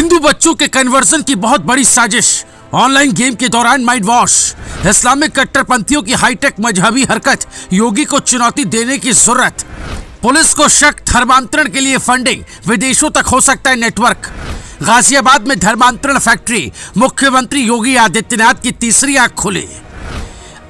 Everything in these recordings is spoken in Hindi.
हिंदू बच्चों के कन्वर्जन की बहुत बड़ी साजिश, ऑनलाइन गेम के दौरान माइंड वॉश, इस्लामिक कट्टरपंथियों की हाईटेक मजहबी हरकत, योगी को चुनौती देने की जरूरत, पुलिस को शक, धर्मांतरण के लिए फंडिंग, विदेशों तक हो सकता है नेटवर्क। गाजियाबाद में धर्मांतरण फैक्ट्री, मुख्यमंत्री योगी आदित्यनाथ की तीसरी आंख खुली।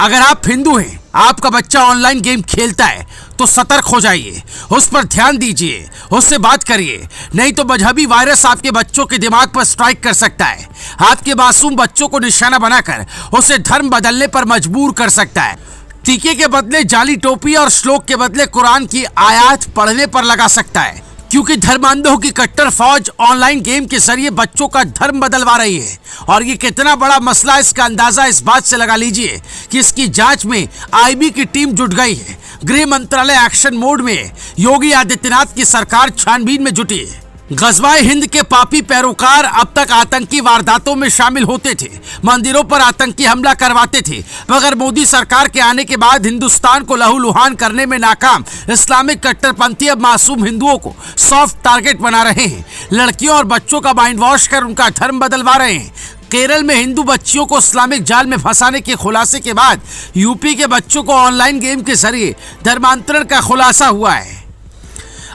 अगर आप हिंदू हैं, आपका बच्चा ऑनलाइन गेम खेलता है तो सतर्क हो जाइए, उस पर ध्यान दीजिए, उससे बात करिए, नहीं तो मजहबी वायरस आपके बच्चों के दिमाग पर स्ट्राइक कर सकता है, आपके मासूम बच्चों को निशाना बनाकर उसे धर्म बदलने पर मजबूर कर सकता है, टीके के बदले जाली टोपी और श्लोक के बदले कुरान की आयत पढ़ने पर लगा सकता है, क्योंकि धर्मांधों की कट्टर फौज ऑनलाइन गेम के जरिए बच्चों का धर्म बदलवा रही है। और ये कितना बड़ा मसला, इसका अंदाजा इस बात से लगा लीजिए कि इसकी जांच में आईबी की टीम जुट गई है। गृह मंत्रालय एक्शन मोड में है। योगी आदित्यनाथ की सरकार छानबीन में जुटी है। गजवाए हिंद के पापी पैरोकार अब तक आतंकी वारदातों में शामिल होते थे, मंदिरों पर आतंकी हमला करवाते थे, मगर मोदी सरकार के आने के बाद हिंदुस्तान को लहूलुहान करने में नाकाम इस्लामिक कट्टरपंथी अब मासूम हिंदुओं को सॉफ्ट टारगेट बना रहे हैं। लड़कियों और बच्चों का माइंड वॉश कर उनका धर्म बदलवा रहे हैं। केरल में हिंदू बच्चियों को इस्लामिक जाल में फंसाने के खुलासे के बाद यूपी के बच्चों को ऑनलाइन गेम के जरिए धर्मांतरण का खुलासा हुआ है।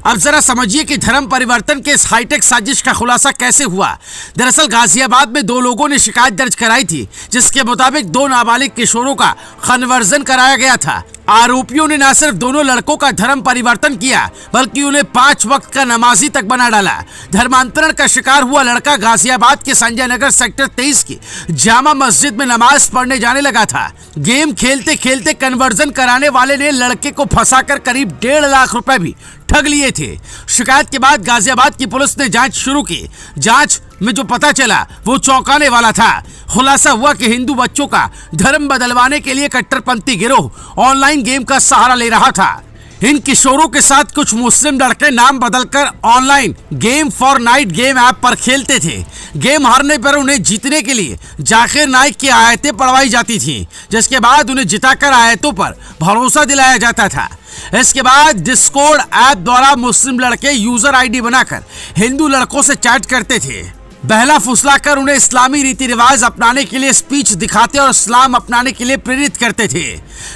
अब जरा समझिए कि धर्म परिवर्तन के इस हाईटेक साजिश का खुलासा कैसे हुआ। दरअसल गाजियाबाद में 2 लोगों ने शिकायत दर्ज कराई थी, जिसके मुताबिक 2 नाबालिग किशोरों का कन्वर्जन कराया गया था। आरोपियों ने न सिर्फ दोनों लड़कों का धर्म परिवर्तन किया, बल्कि उन्हें 5 वक्त का नमाजी तक बना डाला। धर्मांतरण का शिकार हुआ लड़का गाजियाबाद के संजय नगर सेक्टर 23 की जामा मस्जिद में नमाज पढ़ने जाने लगा था। गेम खेलते खेलते कन्वर्जन कराने वाले ने लड़के को फंसाकर करीब 1.5 लाख रुपए भी ठग लिए थे। शिकायत के बाद गाजियाबाद की पुलिस ने जांच शुरू की। जांच में जो पता चला वो चौंकाने वाला था। खुलासा हुआ कि हिंदू बच्चों का धर्म बदलवाने के लिए कट्टरपंथी गिरोह ऑनलाइन गेम का सहारा ले रहा था। इन किशोरों के साथ कुछ मुस्लिम लड़के नाम बदलकर online game for night game app पर खेलते थे। गेम हारने पर उन्हें जीतने के लिए जाकिर नाइक की आयतें पढ़वाई जाती थी, जिसके बाद उन्हें जिताकर आयतों पर भरोसा दिलाया जाता था। इसके बाद डिस्कॉर्ड ऐप द्वारा मुस्लिम लड़के यूजर आईडी बनाकर हिंदू लड़कों से चैट करते थे, बहला फुसलाकर उन्हें इस्लामी रीति रिवाज अपनाने के लिए स्पीच दिखाते और इस्लाम अपनाने के लिए प्रेरित करते थे।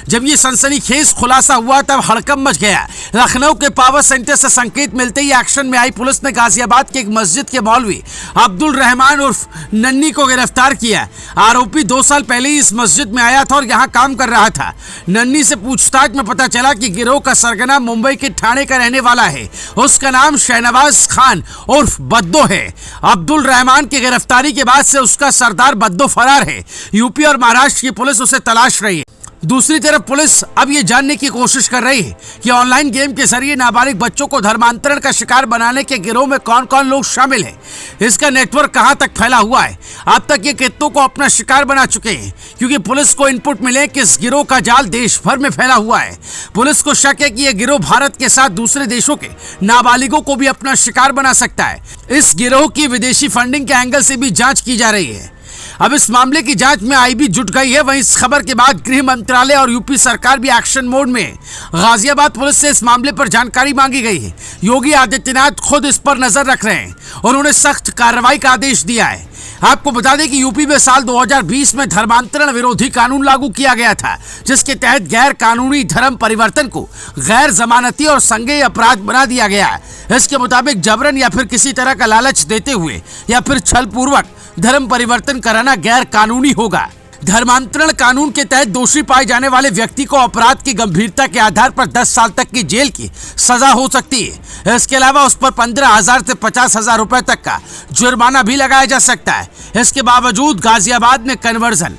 जब ये सनसनीखेज खुलासा हुआ तब हड़कंप मच गया। लखनऊ के पावर सेंटर से संकेत मिलते ही एक्शन में आई पुलिस ने गाजियाबाद के एक मस्जिद के मौलवी अब्दुल रहमान उर्फ नन्नी को गिरफ्तार किया। आरोपी 2 साल पहले ही इस मस्जिद में आया था और यहाँ काम कर रहा था। नन्नी से पूछताछ में पता चला कि गिरोह का सरगना मुंबई के ठाणे का रहने वाला है। उसका नाम शहनवाज खान उर्फ बद्दो है। अब्दुल रहमान की गिरफ्तारी के बाद से उसका सरदार बद्दो फरार है। यूपी और महाराष्ट्र की पुलिस उसे तलाश रही है। दूसरी तरफ पुलिस अब ये जानने की कोशिश कर रही है कि ऑनलाइन गेम के जरिए नाबालिग बच्चों को धर्मांतरण का शिकार बनाने के गिरोह में कौन कौन लोग शामिल हैं, इसका नेटवर्क कहां तक फैला हुआ है। अब तक ये कितनों को अपना शिकार बना चुके हैं, क्योंकि पुलिस को इनपुट मिले कि इस गिरोह का जाल देश भर में फैला हुआ है। पुलिस को शक है कि यह गिरोह भारत के साथ दूसरे देशों के नाबालिगों को भी अपना शिकार बना सकता है। इस गिरोह की विदेशी फंडिंग के एंगल से भी जांच की जा रही है। अब इस मामले की जांच में आईबी जुट गई है। वहीं इस खबर के बाद गृह मंत्रालय और यूपी सरकार भी एक्शन मोड में है। गाजियाबाद पुलिस से इस मामले पर जानकारी मांगी गई है। योगी आदित्यनाथ खुद इस पर नजर रख रहे हैं और उन्होंने सख्त कार्रवाई का आदेश दिया है। आपको बता दें कि यूपी में साल 2020 में धर्मांतरण विरोधी कानून लागू किया गया था, जिसके तहत गैर कानूनी धर्म परिवर्तन को गैर जमानती और संज्ञेय अपराध बना दिया गया है। इसके मुताबिक जबरन या फिर किसी तरह का लालच देते हुए या फिर छल पूर्वक धर्म परिवर्तन कराना गैर कानूनी होगा। धर्मांतरण कानून के तहत दोषी पाए जाने वाले व्यक्ति को अपराध की गंभीरता के आधार पर 10 साल तक की जेल की सजा हो सकती है। इसके अलावा उस पर 15,000 से 50,000 रुपए तक का जुर्माना भी लगाया जा सकता है। इसके बावजूद गाजियाबाद में कन्वर्जन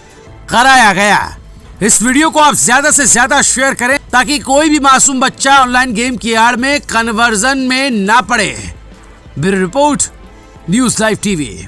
कराया गया। इस वीडियो को आप ज्यादा से ज्यादा शेयर करें ताकि कोई भी मासूम बच्चा ऑनलाइन गेम की आड़ में कन्वर्जन में ना पड़े। Bureau report, news live TV.